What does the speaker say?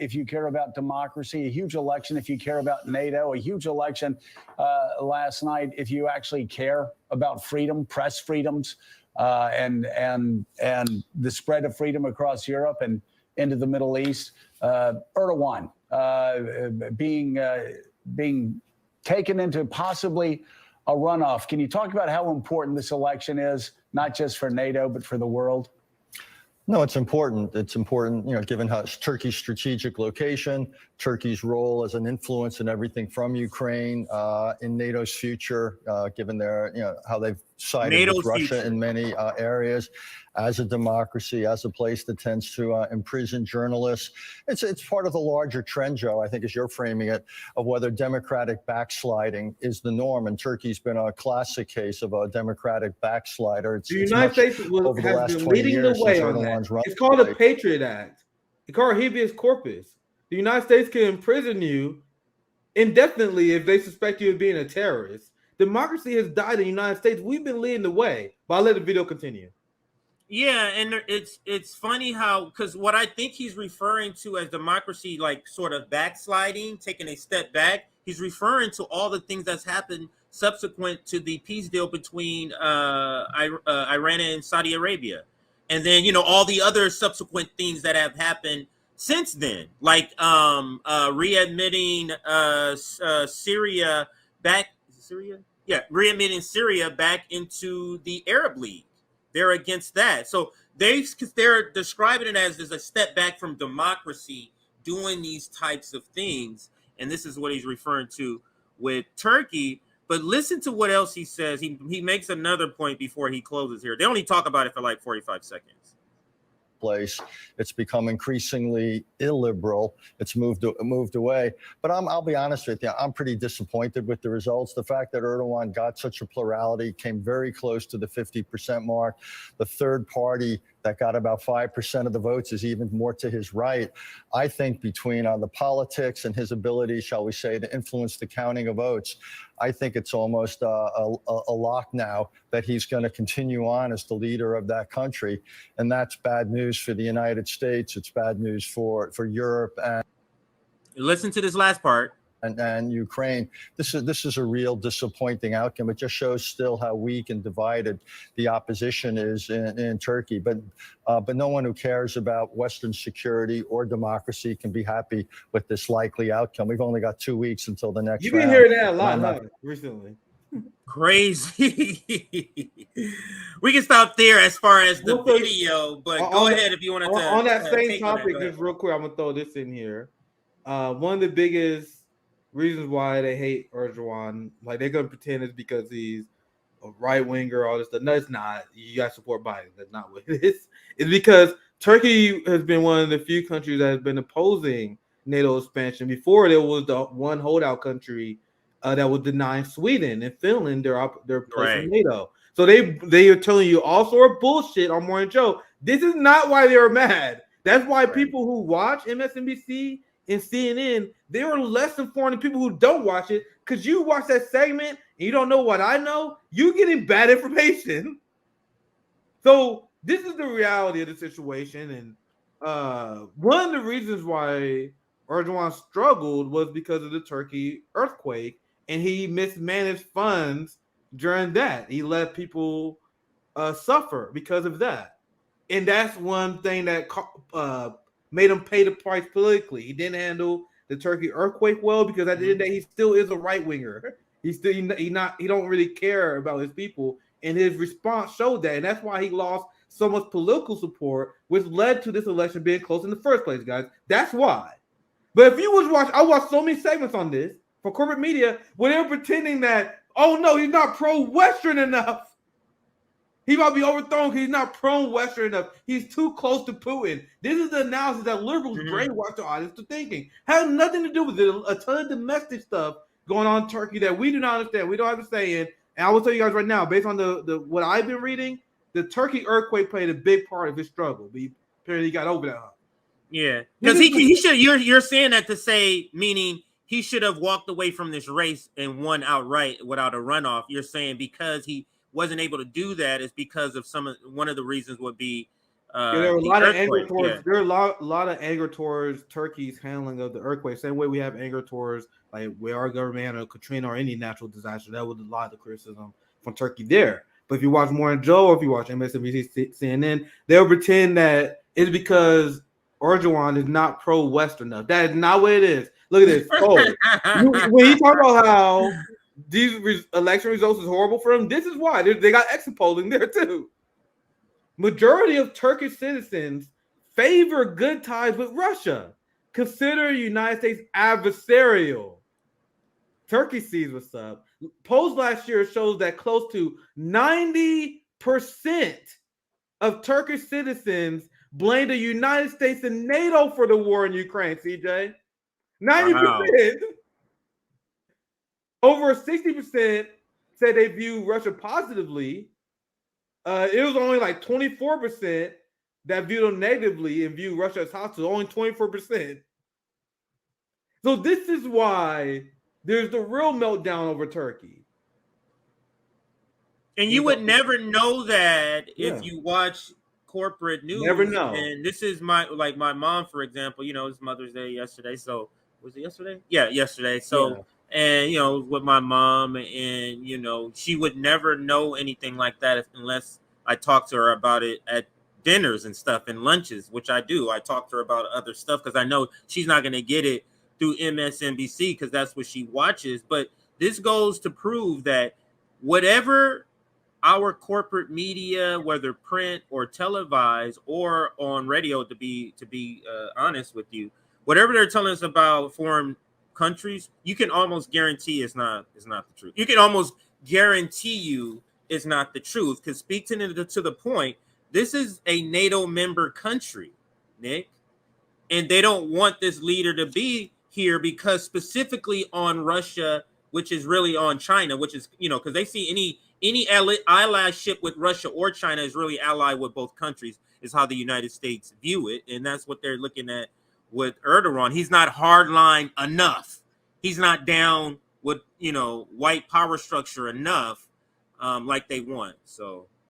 if you care about democracy, a huge election if you care about NATO, a huge election last night if you actually care about freedom, press freedoms, and the spread of freedom across Europe and into the Middle East. Erdogan being taken into possibly a runoff. Can you talk about how important this election is, not just for NATO, but for the world? No, it's important. It's important, given how Turkey's strategic location, Turkey's role as an influence in everything from Ukraine, in NATO's future, given their, how they've sided NATO's with Russia future in many areas, as a democracy, as a place that tends to imprison journalists. It's part of the larger trend, Joe, I think, as you're framing it, of whether democratic backsliding is the norm. And Turkey's been a classic case of a democratic backslider. The United States has been leading the way on that. It's called the Patriot Act. It's called habeas corpus. The United States can imprison you indefinitely if they suspect you of being a terrorist. Democracy has died in the United States. We've been leading the way. But I'll let the video continue. Yeah, and it's funny how, because what I think he's referring to as democracy, like sort of backsliding, taking a step back, he's referring to all the things that's happened subsequent to the peace deal between Iran and Saudi Arabia. And then, all the other subsequent things that have happened since then, like readmitting Syria back, readmitting Syria back into the Arab League. They're against that. So they're describing it as a step back from democracy doing these types of things. And this is what he's referring to with Turkey. But listen to what else he says. He makes another point before he closes here. They only talk about it for like 45 seconds. Place. It's become increasingly illiberal. It's moved away. But I'll be honest with you, I'm pretty disappointed with the results. The fact that Erdogan got such a plurality, came very close to the 50% mark. The third party that got about 5% of the votes is even more to his right. I think between the politics and his ability, shall we say, to influence the counting of votes, I think it's almost a lock now that he's going to continue on as the leader of that country. And that's bad news for the United States. It's bad news for Europe. And listen to this last part. And Ukraine. This is a real disappointing outcome. It just shows still how weak and divided the opposition is in Turkey. But no one who cares about Western security or democracy can be happy with this likely outcome. We've only got 2 weeks until the next round. You've been hearing that a lot recently. Crazy. We can stop there as far as the video, but go ahead if you want to. On that same topic, just real quick, I'm going to throw this in here. One of the biggest reasons why they hate Erdogan, like they're gonna pretend it's because he's a right winger, all this stuff. No, it's not. You got to support Biden. That's not what it is. It's because Turkey has been one of the few countries that has been opposing NATO expansion. Before, there was the one holdout country that was denying Sweden and Finland their place in NATO. So they are telling you all sort of bullshit on Morning Joe. This is not why they were mad. That's why people who watch MSNBC and CNN, they are less informed than people who don't watch it, because you watch that segment and you don't know what I know, you're getting bad information. So this is the reality of the situation. And one of the reasons why Erdogan struggled was because of the Turkey earthquake, and he mismanaged funds during that. He let people suffer because of that. And that's one thing that made him pay the price politically. He didn't handle the Turkey earthquake well, because at the end of the day, he still is a right winger. He don't really care about his people, and his response showed that, and that's why he lost so much political support, which led to this election being close in the first place, guys. That's why. But if you I watched so many segments on this for corporate media where they're pretending that, oh no, he's not pro-Western enough. He might be overthrown because he's not pro-Western enough. He's too close to Putin. This is the analysis that liberals brainwash the audience to thinking. Has nothing to do with it. A ton of domestic stuff going on in Turkey that we do not understand. We don't have a say in. And I will tell you guys right now, based on the what I've been reading, the Turkey earthquake played a big part of his struggle. But apparently he got over that. Yeah, because he should. You're saying that to say, meaning he should have walked away from this race and won outright without a runoff. You're saying because he wasn't able to do that is because of one of the reasons would be there were a lot of anger earthquake, towards. yeah. There are a lot of anger towards Turkey's handling of the earthquake. Same way we have anger towards like where our government or Katrina or any natural disaster. That was a lot of the criticism from Turkey there. But if you watch Morning Joe or if you watch MSNBC, CNN, they'll pretend that it's because Erdogan is not pro-West enough. That is not what it is. Look at this. Oh, when you talk about how these election results is horrible for them, this is why they got exit polling there too. Majority of Turkish citizens favor good ties with Russia. Consider the United States adversarial. Turkey sees what's up. Polls last year shows that close to 90% of Turkish citizens blame the United States and NATO for the war in Ukraine, CJ. 90%. Wow. Over 60% said they view Russia positively. It was only like 24% that viewed them negatively and viewed Russia as hostile. Only 24%. So this is why there's the real meltdown over Turkey. And you would never know that if you watch corporate news. Never know. And this is my mom, for example, it's Mother's Day yesterday. So was it yesterday? Yeah, yesterday. So and with my mom, and she would never know anything like that unless I talked to her about it at dinners and stuff and lunches, which I do. I talk to her about other stuff because I know she's not going to get it through MSNBC because that's what she watches. But this goes to prove that whatever our corporate media, whether print or televised or on radio, to be honest with you, whatever they're telling us about foreign countries, you can almost guarantee it's not the truth. You can almost guarantee it's not the truth because speak to the point, this is a NATO member country, Nick, and they don't want this leader to be here because specifically on Russia, which is really on China, which is because they see any allyship with Russia or China is really allied with both countries, is how the United States view it. And that's what they're looking at with Erdogan. He's not hardline enough. He's not down with, white power structure enough like they want. So